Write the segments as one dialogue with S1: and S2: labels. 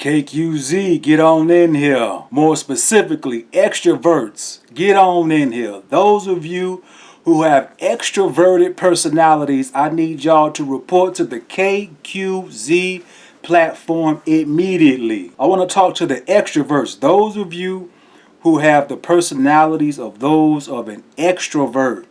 S1: KQZ, get on in here. More specifically, extroverts, get on in here. Those of you who have extroverted personalities, I need y'all to report to the KQZ platform immediately. I want to talk to the extroverts, those of you who have the personalities of those of an extrovert.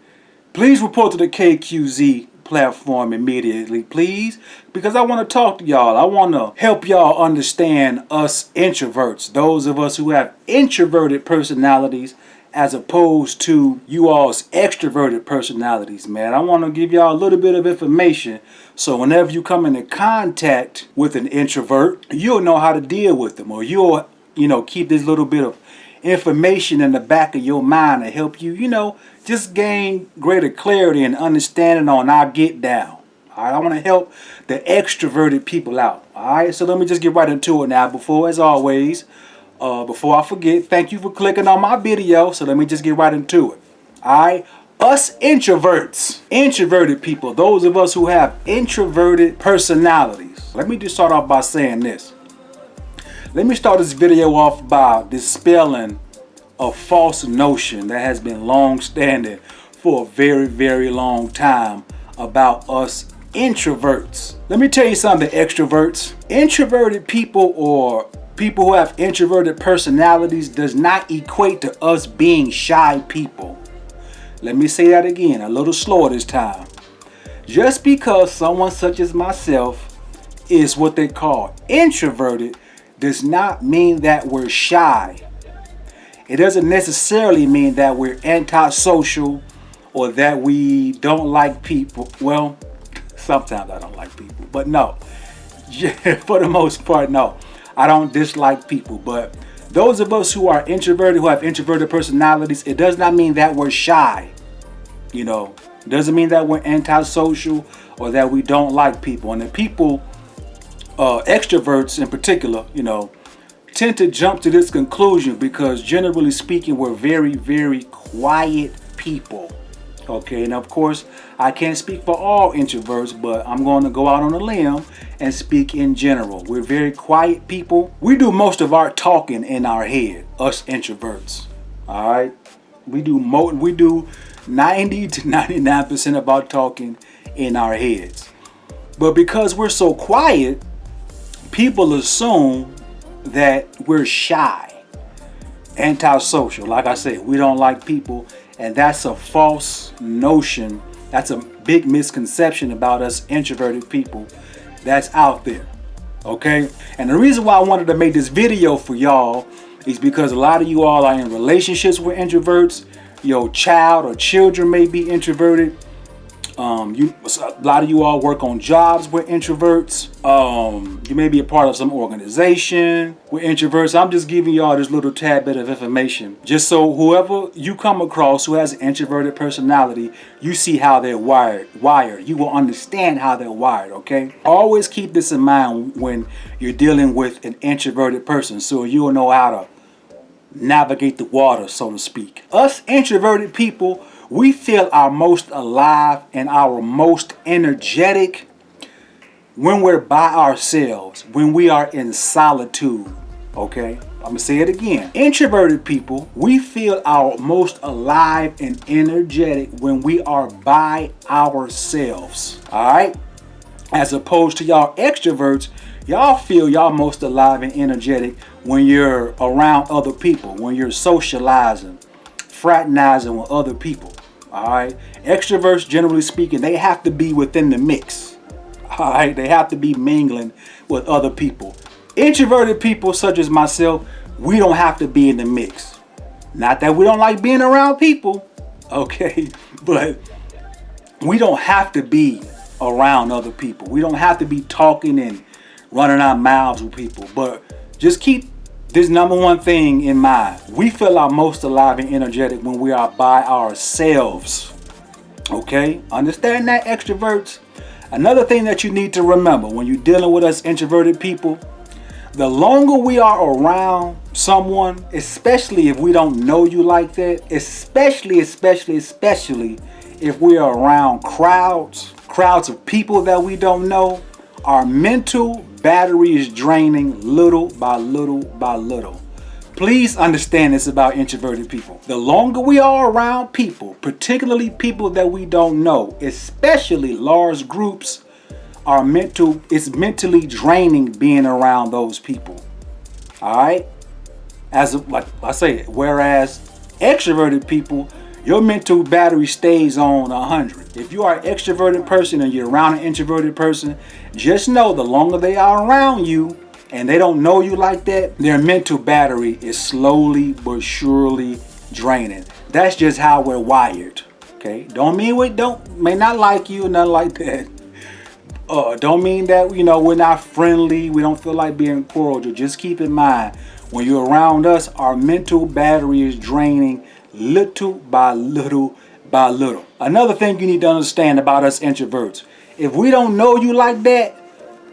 S1: Please report to the KQZ platform immediately, please, because I want to talk to y'all. I want to help y'all understand us introverts, those of us who have introverted personalities as opposed to you all's extroverted personalities, man. I want to give y'all a little bit of information so whenever you come into contact with an introvert, you'll know how to deal with them, or you'll, keep this little bit of information in the back of your mind to help you, just gain greater clarity and understanding on our get down. All right, I want to help the extroverted people out. All right, so let me just get right into it now. Before I forget, thank you for clicking on my video. So let me just get right into it. All right, us introverts, introverted people, those of us who have introverted personalities. Let me just start off by saying this. Let me start this video off by dispelling a false notion that has been long-standing for a very, very long time about us introverts. Let me tell you something, extroverts. Introverted people or people who have introverted personalities does not equate to us being shy people. Let me say that again, a little slower this time. Just because someone such as myself is what they call introverted does not mean that we're shy. It doesn't necessarily mean that we're antisocial or that we don't like people. Well, sometimes I don't like people, but no. For the most part, no. I don't dislike people, but those of us who are introverted, who have introverted personalities, it does not mean that we're shy. It doesn't mean that we're antisocial or that we don't like people. And the people, extroverts in particular, tend to jump to this conclusion because generally speaking, we're very, very quiet people. Okay, and of course, I can't speak for all introverts, but I'm going to go out on a limb and speak in general. We're very quiet people. We do most of our talking in our head, us introverts. All right, we do 90 to 99% of our talking in our heads. But because we're so quiet, people assume that we're shy, antisocial. Like I said, we don't like people, and that's a false notion. That's a big misconception about us introverted people that's out there. Okay, and the reason why I wanted to make this video for y'all is because a lot of you all are in relationships with introverts. Your child or children may be introverted. A lot of you all work on jobs with introverts. You may be a part of some organization with introverts. I'm just giving y'all this little tad bit of information, just so whoever you come across who has an introverted personality, you see how they're wired. You will understand how they're wired, okay? Always keep this in mind when you're dealing with an introverted person, so you'll know how to navigate the water, so to speak. Us introverted people, we feel our most alive and our most energetic when we're by ourselves, when we are in solitude. Okay, I'm gonna say it again. Introverted people, we feel our most alive and energetic when we are by ourselves. All right, as opposed to y'all extroverts, y'all feel y'all most alive and energetic when you're around other people, when you're socializing, fraternizing with other people. All right, extroverts, generally speaking, they have to be within the mix. All right, they have to be mingling with other people. Introverted people such as myself, we don't have to be in the mix. Not that we don't like being around people, okay, but we don't have to be around other people. We don't have to be talking and running our mouths with people. But just keep this number one thing in mind. We feel our most alive and energetic when we are by ourselves. Okay? Understand that, extroverts? Another thing that you need to remember when you're dealing with us introverted people, the longer we are around someone, especially if we don't know you like that, especially if we are around crowds of people that we don't know, our mental battery is draining little by little by little. Please understand this about introverted people. The longer we are around people, particularly people that we don't know, especially large groups, it's mentally draining being around those people. All right? Like I say, whereas extroverted people, your mental battery stays on 100. If you are an extroverted person and you're around an introverted person, just know the longer they are around you and they don't know you like that, their mental battery is slowly but surely draining. That's just how we're wired. Okay? Don't mean we may not like you, nothing like that. Don't mean that, we're not friendly, we don't feel like being cordial. Just keep in mind, when you're around us, our mental battery is draining little by little by little. Another thing you need to understand about us introverts, if we don't know you like that,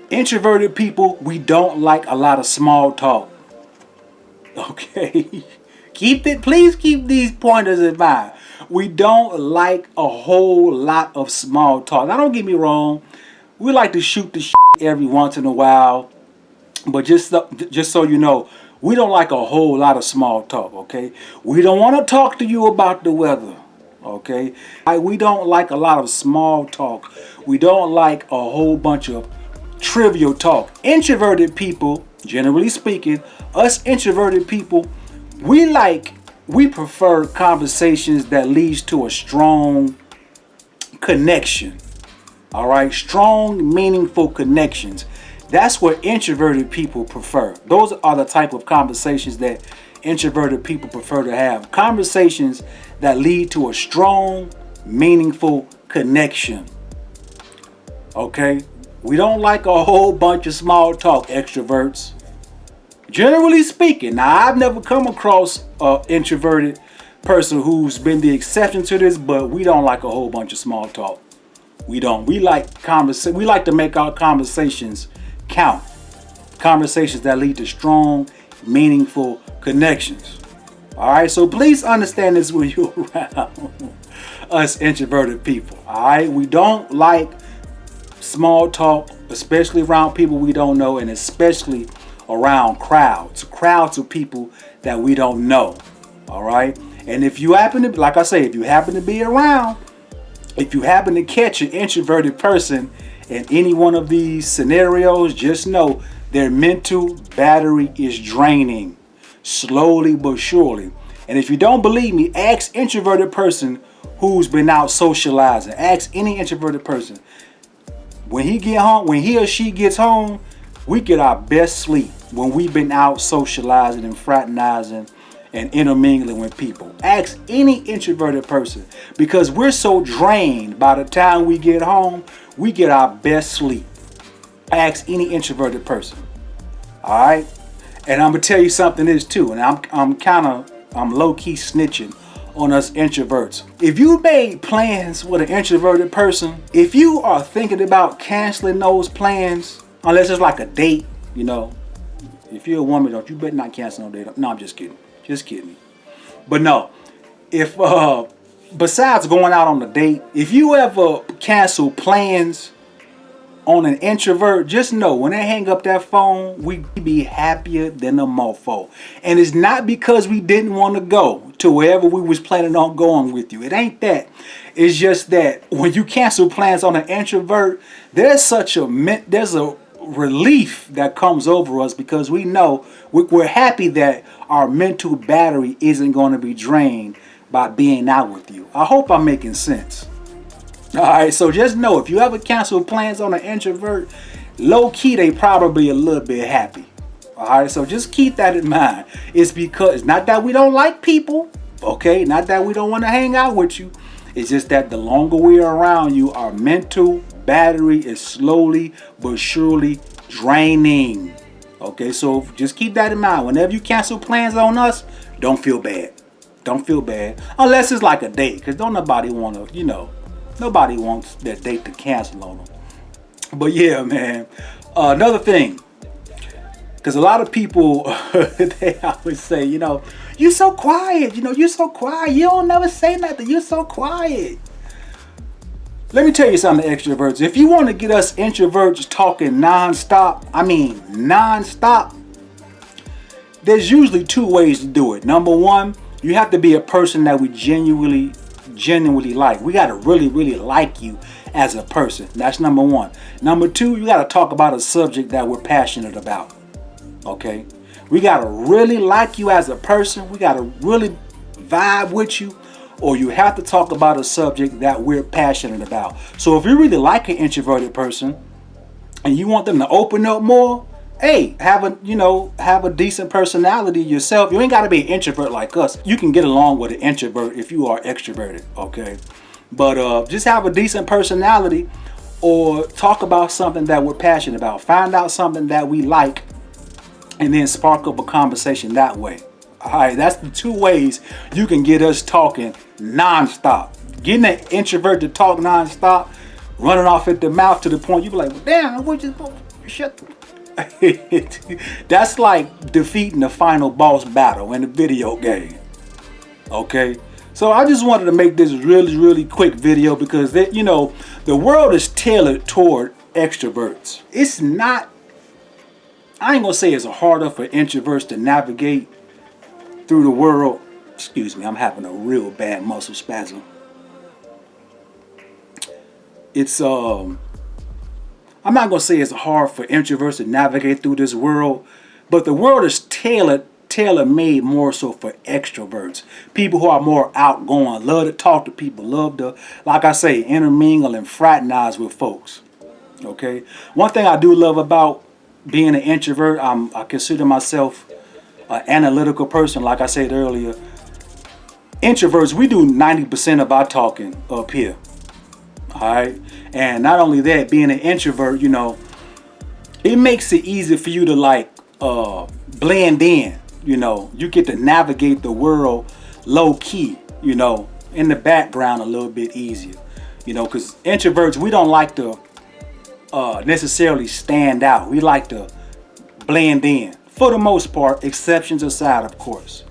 S1: introverted people, we don't like a lot of small talk. Okay? Please keep these pointers in mind. We don't like a whole lot of small talk. Now don't get me wrong, we like to shoot the shit every once in a while, but just so you know, we don't like a whole lot of small talk, okay? We don't want to talk to you about the weather, okay? We don't like a lot of small talk. We don't like a whole bunch of trivial talk. Introverted people, generally speaking, us introverted people, we prefer conversations that leads to a strong connection. All right? Strong, meaningful connections. That's what introverted people prefer. Those are the type of conversations that introverted people prefer to have. Conversations that lead to a strong, meaningful connection. Okay? We don't like a whole bunch of small talk, extroverts. Generally speaking, now I've never come across an introverted person who's been the exception to this, but we don't like a whole bunch of small talk. We don't. We like to make our conversations count. Conversations that lead to strong, meaningful connections. All right, so please understand this when you're around us introverted people. All right, we don't like small talk, especially around people we don't know, and especially around crowds of people that we don't know. All right, and if you happen to, like I say, if you happen to be around, if you happen to catch an introverted person in any one of these scenarios, just know their mental battery is draining slowly but surely. And if you don't believe me, ask introverted person who's been out socializing. Ask any introverted person. When he or she gets home, we get our best sleep when we've been out socializing and fraternizing and intermingling with people. Ask any introverted person, because we're so drained by the time we get home, we get our best sleep. Ask any introverted person. All right? And I'm gonna tell you something is too, and I'm low-key snitching on us introverts. If you made plans with an introverted person, if you are thinking about canceling those plans, unless it's like a date, if you're a woman, you better not cancel no date. No, I'm just kidding. Just kidding. But no, if besides going out on a date, if you ever cancel plans on an introvert, just know when they hang up that phone, we be happier than a mofo. And it's not because we didn't want to go to wherever we was planning on going with you. It ain't that. It's just that when you cancel plans on an introvert, there's a relief that comes over us, because we know we're happy that our mental battery isn't going to be drained by being out with you. I hope I'm making sense. All right, so just know if you ever cancel plans on an introvert, low key they probably a little bit happy. All right, so just keep that in mind. It's not that we don't like people, okay? Not that we don't want to hang out with you. It's just that the longer we are around you, our mental battery is slowly but surely draining. Okay, so just keep that in mind. Whenever you cancel plans on us, don't feel bad. Don't feel bad. Unless it's like a date, because nobody wants that date to cancel on them. But yeah, man. Another thing, because a lot of people, they always say, you're so quiet. You're so quiet. You don't never say nothing. You're so quiet. Let me tell you something, extroverts. If you want to get us introverts talking non-stop, I mean non-stop, there's usually two ways to do it. Number one, you have to be a person that we genuinely like. We got to really like you as a person. That's number one. Number two, you got to talk about a subject that we're passionate about. Okay? We got to really like you as a person. We got to really vibe with you. Or you have to talk about a subject that we're passionate about. So if you really like an introverted person and you want them to open up more, hey, have a decent personality yourself. You ain't got to be an introvert like us. You can get along with an introvert if you are extroverted, okay? But just have a decent personality, or talk about something that we're passionate about. Find out something that we like and then spark up a conversation that way. All right, that's the two ways you can get us talking non-stop. Getting an introvert to talk non-stop, running off at the mouth to the point you be like, well, damn, what you shut the... That's like defeating the final boss battle in a video game. Okay, so I just wanted to make this really quick video because the world is tailored toward extroverts. It's not, I ain't gonna say it's harder for introverts to navigate through the world. Excuse me, I'm having a real bad muscle spasm. It's I'm not gonna say it's hard for introverts to navigate through this world, but the world is tailor-made more so for extroverts. People who are more outgoing, love to talk to people, love to, like I say, intermingle and fraternize with folks. Okay? One thing I do love about being an introvert, I consider myself an analytical person. Like I said earlier, introverts, we do 90% of our talking up here. Alright? And not only that, being an introvert, it makes it easy for you to like blend in. You get to navigate the world low key, in the background a little bit easier. Because introverts, we don't like to necessarily stand out. We like to blend in. For the most part, exceptions aside, of course.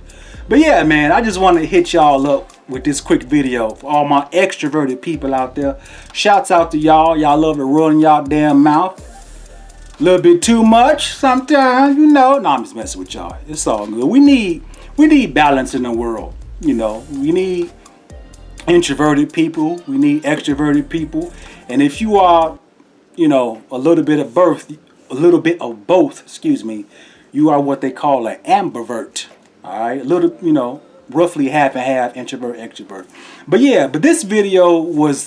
S1: But yeah, man, I just wanted to hit y'all up with this quick video for all my extroverted people out there. Shouts out to y'all. Y'all love to run y'all damn mouth. A little bit too much sometimes, No, I'm just messing with y'all. It's all good. We need balance in the world. We need introverted people. We need extroverted people. And if you are, a little bit of both, excuse me, you are what they call an ambivert. All right, a little, roughly half and half, introvert, extrovert. But yeah, this video was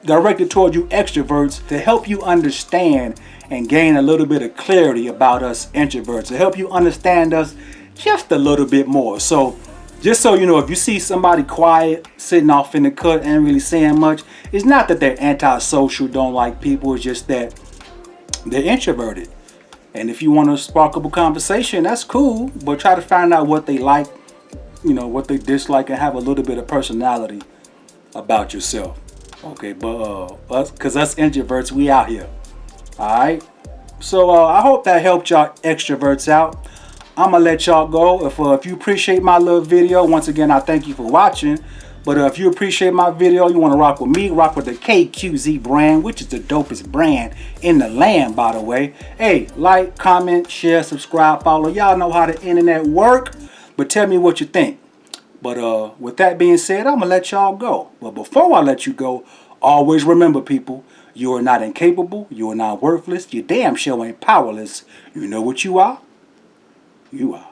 S1: directed toward you extroverts to help you understand and gain a little bit of clarity about us introverts, to help you understand us just a little bit more. So just so you know, if you see somebody quiet, sitting off in the cut, ain't really saying much, it's not that they're antisocial, don't like people, it's just that they're introverted. And if you want to spark up a conversation, that's cool, but try to find out what they like, what they dislike, and have a little bit of personality about yourself. Okay, but us introverts, we out here. Alright? So I hope that helped y'all extroverts out. I'm gonna let y'all go. If you appreciate my little video, once again, I thank you for watching. But if you appreciate my video, you want to rock with me, rock with the KQZ brand, which is the dopest brand in the land, by the way. Hey, like, comment, share, subscribe, follow. Y'all know how the internet work. But tell me what you think. But with that being said, I'm going to let y'all go. But before I let you go, always remember, people, you are not incapable. You are not worthless. You damn sure ain't powerless. You know what you are? You are.